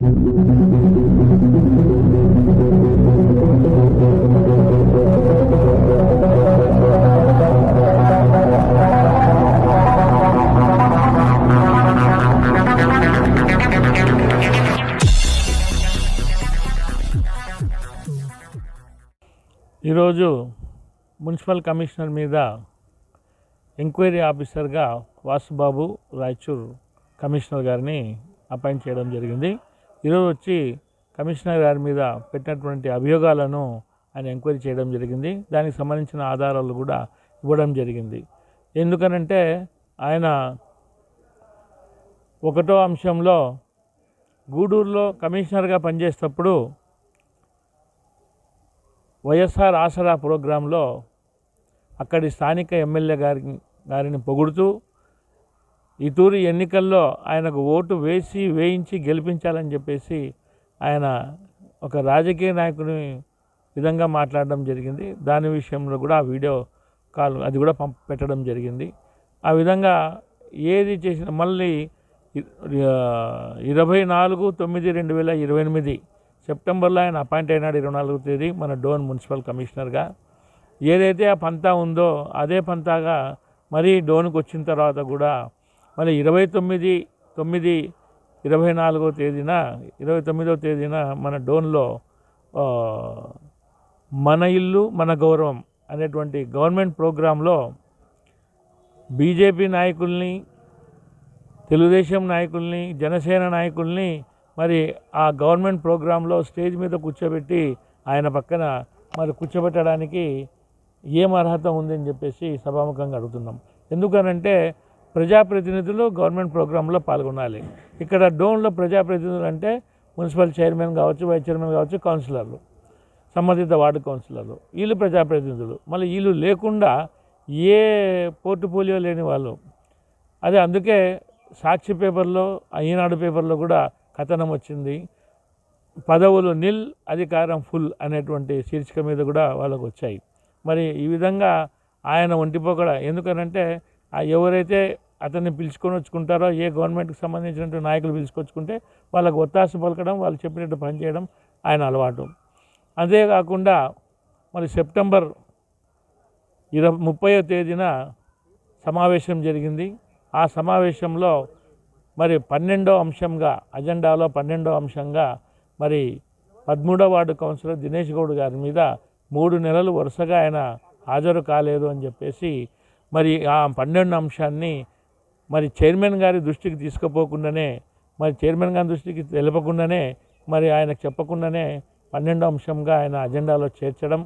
ఈరోజు municipal commissioner మీద enquiry ఆఫీసర్గా వాసుబాబు రాయచూర్ కమిషనర్ గారిని అపాయింట్ చేయడం జరిగింది. ఈరోజు వచ్చి కమిషనర్ గారి మీద పెట్టినటువంటి అభియోగాలను ఆయన ఎంక్వైరీ చేయడం జరిగింది. దానికి సంబంధించిన ఆధారాలు కూడా ఇవ్వడం జరిగింది. ఎందుకనంటే ఆయన ఒకటో అంశంలో గూడూరులో కమిషనర్గా పనిచేసేటప్పుడు వైఎస్ఆర్ ఆసరా ప్రోగ్రాంలో అక్కడి స్థానిక ఎమ్మెల్యే గారిని పొగుడుతూ ఈ తూరి ఎన్నికల్లో ఆయనకు ఓటు వేయించి గెలిపించాలని చెప్పేసి ఆయన ఒక రాజకీయ నాయకుని విధంగా మాట్లాడడం జరిగింది. దాని విషయంలో కూడా ఆ వీడియో కాల్ అది కూడా పెట్టడం జరిగింది. ఆ విధంగా ఏది చేసిన మళ్ళీ 24/9/2028 సెప్టెంబర్లో ఆయన అపాయింట్ అయినాడు. 24వ తేదీ మన డోన్ మున్సిపల్ కమిషనర్గా. ఏదైతే ఆ పంతా ఉందో అదే పంతాగా మరీ డోన్కి వచ్చిన తర్వాత కూడా మళ్ళీ 29/9/24 తేదీన మన డోన్లో మన ఇల్లు మన గౌరవం అనేటువంటి గవర్నమెంట్ ప్రోగ్రాంలో బీజేపీ నాయకుల్ని, తెలుగుదేశం నాయకుల్ని, జనసేన నాయకుల్ని మరి ఆ గవర్నమెంట్ ప్రోగ్రాంలో స్టేజ్ మీద కూర్చోబెట్టి ఆయన పక్కన మరి కూర్చోబెట్టడానికి ఏం అర్హత ఉందని చెప్పేసి సభాముఖంగా అడుగుతున్నాం. ఎందుకనంటే ప్రజాప్రతినిధులు గవర్నమెంట్ ప్రోగ్రాంలో పాల్గొనాలి. ఇక్కడ డోన్లో ప్రజాప్రతినిధులు అంటే మున్సిపల్ చైర్మన్ కావచ్చు, వైస్ చైర్మన్ కావచ్చు, కౌన్సిలర్లు, సంబంధిత వార్డు కౌన్సిలర్లు, వీళ్ళు ప్రజాప్రతినిధులు. మళ్ళీ వీళ్ళు లేకుండా ఏ పోర్టుఫోలియో లేని వాళ్ళు. అదే అందుకే సాక్షి పేపర్లో, ఈనాడు పేపర్లో కూడా కథనం వచ్చింది. పదవులు నిల్, అధికారం ఫుల్ అనేటువంటి శీర్షిక మీద కూడా వాళ్ళకు వచ్చాయి. మరి ఈ విధంగా ఆయన ఒంటిపోకడ. ఎందుకనంటే ఎవరైతే అతన్ని పిలుచుకొని వచ్చుకుంటారో, ఏ గవర్నమెంట్కి సంబంధించినటువంటి నాయకులు పిలుచుకొచ్చుకుంటే వాళ్ళకు ఒత్తాసు పలకడం, వాళ్ళు చెప్పినట్టు పనిచేయడం ఆయన అలవాటు. అంతేకాకుండా మరి సెప్టెంబర్ 30వ తేదీన సమావేశం జరిగింది. ఆ సమావేశంలో మరి 12వ అంశంగా, అజెండాలో 12వ అంశంగా మరి 13వ వార్డు కౌన్సిలర్ దినేష్ గౌడ్ గారి మీద 3 నెలలు వరుసగా ఆయన హాజరు కాలేదు అని చెప్పేసి మరి ఆ 12వ అంశాన్ని మరి చైర్మన్ గారి దృష్టికి తీసుకుపోకుండానే, మరి చైర్మన్ గారి దృష్టికి తెలపకుండానే, మరి ఆయనకు చెప్పకుండానే 12వ అంశంగా ఆయన అజెండాలో చేర్చడం,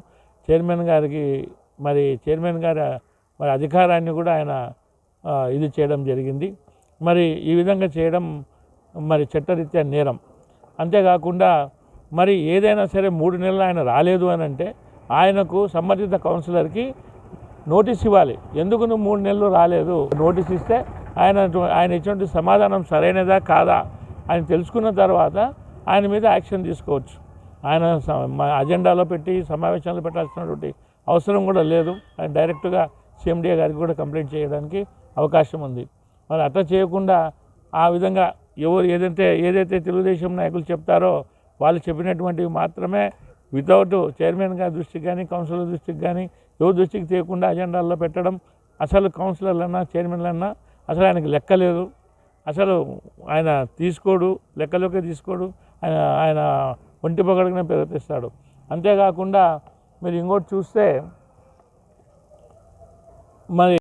చైర్మన్ గారి మరి అధికారాన్ని కూడా ఆయన ఇది చేయడం జరిగింది. మరి ఈ విధంగా చేయడం మరి చట్టరీత్యా నేరం. అంతేకాకుండా మరి ఏదైనా సరే 3 నెలలు ఆయన రాలేదు అని అంటే ఆయనకు సంబంధిత కౌన్సిలర్కి నోటీస్ ఇవ్వాలి. ఎందుకు నువ్వు 3 నెలలు రాలేదు? నోటీస్ ఇస్తే ఆయన ఇచ్చినటువంటి సమాధానం సరైనదా కాదా అని తెలుసుకున్న తర్వాత ఆయన మీద యాక్షన్ తీసుకోవచ్చు. ఆయన అజెండాలో పెట్టి సమావేశాలు పెట్టాల్సినటువంటి అవసరం కూడా లేదు. ఆయన డైరెక్ట్గా CMDA గారికి కూడా కంప్లైంట్ చేయడానికి అవకాశం ఉంది. మరి అట్లా చేయకుండా ఆ విధంగా ఏదైతే తెలుగుదేశం నాయకులు చెప్తారో వాళ్ళు చెప్పినటువంటివి మాత్రమే వితౌట్ చైర్మన్ గారి దృష్టికి కానీ, కౌన్సిలర్ దృష్టికి కానీ, ఎవరి దృష్టికి తీయకుండా అజెండాల్లో పెట్టడం. అసలు కౌన్సిలర్లన్నా చైర్మన్లన్నా అసలు ఆయనకు లెక్కలేదు. అసలు ఆయన తీసుకోడు, లెక్కలోకే తీసుకోడు. ఆయన ఒంటి పొగడగానే ప్రవర్తిస్తాడు. అంతేకాకుండా మీరు ఇంకోటి చూస్తే మరి